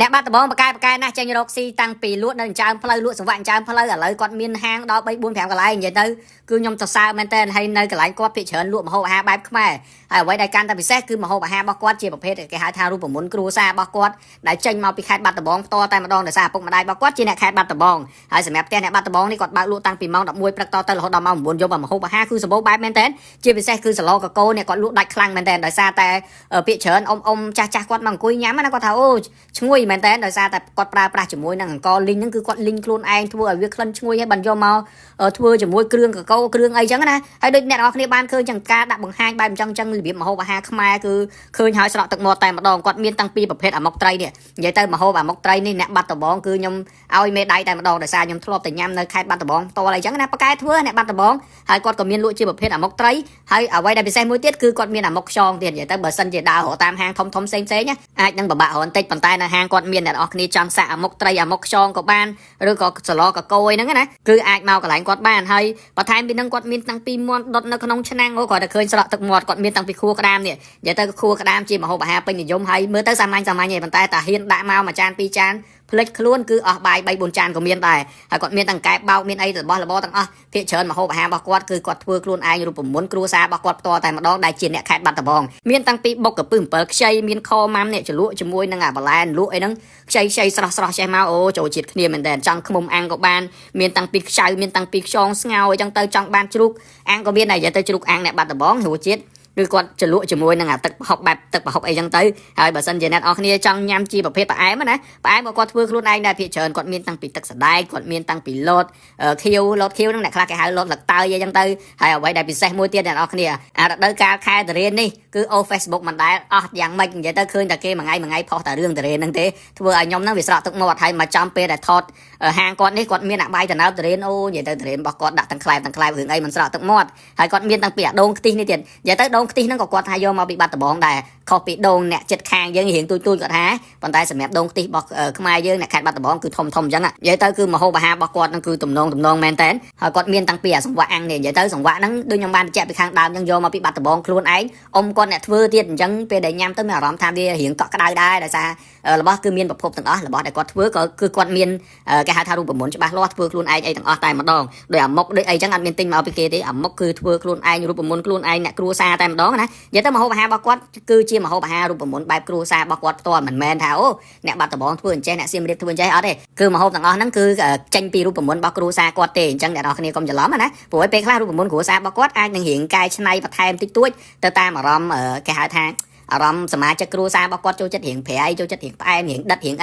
អ្នកបាត់ដំបងបកកាយណាស់ចេញរកស៊ីតាំងពីលក់នៅចើមផ្លូវលក់សង្វាក់ចើមផ្លូវឥឡូវគាត់មានហាងដល់3 4 5កន្លែងនិយាយទៅគឺខ្ញុំសរសើរមែនតើហើយនៅកន្លែងគាត់ភាគច្រើនលក់ម្ហូបអាហារបែបខ្មែរហើយអ្វីដែលកាន់តែពិសេសគឺម្ហូបអាហាររបស់គាត់ជាប្រភេទគេហៅថារូបមន្តគ្រួសាររបស់គាត់ដែលចេញមកពីខេត្តបាត់ដំបងផ្ទាល់តែម្ដងដោយសារឪពុកម្ដាយរបស់គាត់ជាអ្នកខេត្តបាត់ដំបងហើយសម្រាប់ផ្ទះអ្នកបាត់ដំបងនេះគាត់បើកលក់តាំងពីម៉ោង11ព្រឹកតទៅរហូតដល់ម៉ោង9យប់ម្ហូបអាហារគឺសម្បូរបែបមែនតើជាពិសេសគឺសាឡូកកូនេះគាត់លក់ដាច់ខ្លាំងមែនតើដោយសារតែភាគច្រើនអ៊ំចាស់គាត់មកអង្គុយញ៉ាំណាគាត់ថាអូឈ្ងុយមែនតើដោយសារតែគាត់ប្រើប្រាស់ជាមួយនឹងអង្ករលីងហ្នឹងគឺគាត់លីងខ្លួនឯងធ្វើឲ្យវាក្លិនឈ្ងុយហើយបានយកមកធ្វើជាមួយគ្រឿងកកូគ្រឿងអីចឹងណាហើយដូចអ្នកនរគ្នាបានឃើញចឹងការដាក់បង្ហាញបែបអញ្ចឹងរបៀបម្ហូបអាហារខ្មែរគឺឃើញហើយស្រក់ទឹកមាត់តែម្ដងគាត់មានតាំងពីប្រភេទអាម៉ុកត្រីនេះនិយាយទៅម្ហូបអាម៉ុកត្រីនេះអ្នកបាត់ដំបងគឺខ្ញុំឲ្យមេដៃតែម្ដងដោយសារខ្ញុំធ្លាប់តែញ៉ាំនៅខេត្តបាត់ដំបងផ្ទាល់អីចឹងណាប៉ាកែធ្វើអ្នកបាត់ដំបងហើយគាត់ក៏មានលក់ជាប្រភេទអាម៉ុកត្រីហើយអ្វីដែលពិសេសមួយទៀតគឺគាត់មានអាម៉ុកខ្យងទៀតនិយាយទៅបើសិនជាដើររកតាមហាងធំផ្សេងណាអាចនឹងពិបាករកបន្តិចប៉ុន្តែនៅហាងគាត់មានអ្នកនរគ្នាចង់សាក់អាម៉ុកត្រីអាម៉ុកខ្យងក៏បានឬក៏សឡកកយហ្នឹងណាគឺអាចមកកន្លែងគាត់បានហើយបន្ថែមពីហ្នឹងគាត់មានតាំងពីមាន់ដុតនៅក្នុងឆ្នាំងគាត់តែឃើញស្រក់ទឹកមាត់គាត់មានតាំងពីខួរក្តាមនេះនិយាយទៅខួរក្តាមជាម្ហូបអាហារពេញនិយមហើយមើលទៅសាមញ្ញឯងប៉ុន្តែតាហ៊ានដាក់មកមួយចានពីរចានផ្លេចខ្លួនគឺអស់បាយ3 4ចានក៏មានដែរហើយគាត់មានទាំងកែបបោកមានអីរបស់របរទាំងអស់ភាគច្រើនម្ហូបអាហាររបស់គាត់គឺគាត់ធ្វើខ្លួនឯងរូបមន្តគ្រួសាររបស់គាត់ផ្ទាល់តែម្ដងដែលជាអ្នកខេត្តបាត់ដំបងមានតាំងពីបុកកពឹស7ខ្ចីមានខម៉ាំនេះចលក់ជាមួយនឹងអាបន្លែលក់អីហ្នឹងខ្ចីស្រស់ចេះមកអូចូលជាតិគ្នាមែនតើចង់ខ្មុំអាំងក៏បានមានតាំងពីខ្ចៅមានតាំងពីខ្យងស្ងោរអីចឹងទៅចង់បានជ្រូកអាំងក៏មានដែរនិយាយទៅជ្រូកអាំងអ្នកបាត់ដំបងរសជាតិឬគាត់ចលក់ជាមួយនឹងអាទឹកប្រហុកបែបទឹកប្រហុកអីចឹងទៅហើយបើសិនជាអ្នកនរគ្នាចង់ញ៉ាំជាប្រភេទផ្អែមណាផ្អែមក៏គាត់ធ្វើខ្លួនឯងដែរភាគច្រើនគាត់មានតាំងពីទឹកសណ្ដែកគាត់មានតាំងពីលតខៀវហ្នឹងអ្នកខ្លះគេហៅលតលឹកតើអីចឹងទៅហើយអ្វីដែលពិសេសមួយទៀតអ្នកនរគ្នាអារដូវកាលខែតារេននេះគឺអូ Facebook មិនដែលអស់យ៉ាងម៉េចនិយាយទៅឃើញតែគេមួយថ្ងៃផុសតែរឿងតារេនហ្នឹងទេធ្វើឲ្យខ្ញុំហ្នឹងវាស្រក់ទឹកមាត់ហើយមកចំពេលដែលថតហាងគាត់នេះគាត់មានអាបាយតំណើបតារេនអូនិយាយទៅតារេនរបស់គាត់ដាក់ទាំងខ្លែបរឿងអីមិនស្រក់ទឹកមាត់ហើយគាត់មានតាំងពីអាដូងខ្ទិះនេះទៀតនិយាយទៅដូងខ្ទិះហ្នឹងក៏គាត់ថាយកមកពីបាត់ដំបងដែរខុសពីដូងអ្នកចិត្តខាងយើងរៀងទូចគាត់ថាប៉ុន្តែសម្រាប់ដូងខ្ទិះរបស់ខ្មែរយើងអ្នកខេត្តបាត់ដំបងគឺធំអញ្ចឹងនិយាយទៅគឺម្ហូបអាហាររបស់គាត់ហ្នឹងគឺទំនងមែនតើហើយគាត់មានតាំងពីអាសង្វាក់អាំងនេះនិយាយទៅសង្វាក់ហ្នឹងដូចខ្ញុំបានបញ្ជាក់ពីខាងដើមអញ្ចឹងយកមកពីបាត់ដំបងខ្លួនឯងអ៊ំគាត់អ្នកធ្វើទៀតអញ្ចឹងពេលដែលញ៉ាំទៅមានអារម្មណ៍ថាវារៀងកក់ក្ដៅដែរដោយសាររបស់គឺមានប្រភពទាំងអស់របស់ដែលគាត់ធ្វើក៏គឺគាត់មានគេហៅថារូបមន្តច្បាស់លាស់ធ្វើខ្លួនឯងអីទាំងអស់តែម្ដងដោយអាមុកដូចអីចឹងអត់មានទិញមកពីគេទេអាមុកគឺធ្វើខ្លួនឯងរូបមន្តខ្លួនឯងអ្នកគ្រួសារតែម្ដងណានិយាយទៅម្ហូបអាហាររបស់គាត់គឺជាម្ហូបអាហាររូបមន្តបែបគ្រួសាររបស់គាត់ផ្ទាល់មិនមែនថាអូអ្នកបាត់ដំបងធ្វើអញ្ចេះអ្នកសៀមរាបធ្វើអញ្ចេះអត់ទេគឺម្ហូបទាំងអស់ហ្នឹងគឺចេញពីរូបមន្តរបស់គ្រួសារគាត់ទេអញ្ចឹងអ្នកនរគ្នាកុំច្រឡំណាព្រោះពេលខ្លះរូបមន្តគ្រួសាររបស់គាត់អាចនឹងរៀងកែច្នៃបន្ថែមតិចតួចទៅតាមអារម្មណ៍គេហៅថាអារម្មណ៍សមាជិកគ្រួសាររបស់គាត់ចូលចិត្តរៀងប្រៃចូលចិត្តរៀងផ្អែមរៀងដិតរៀងអី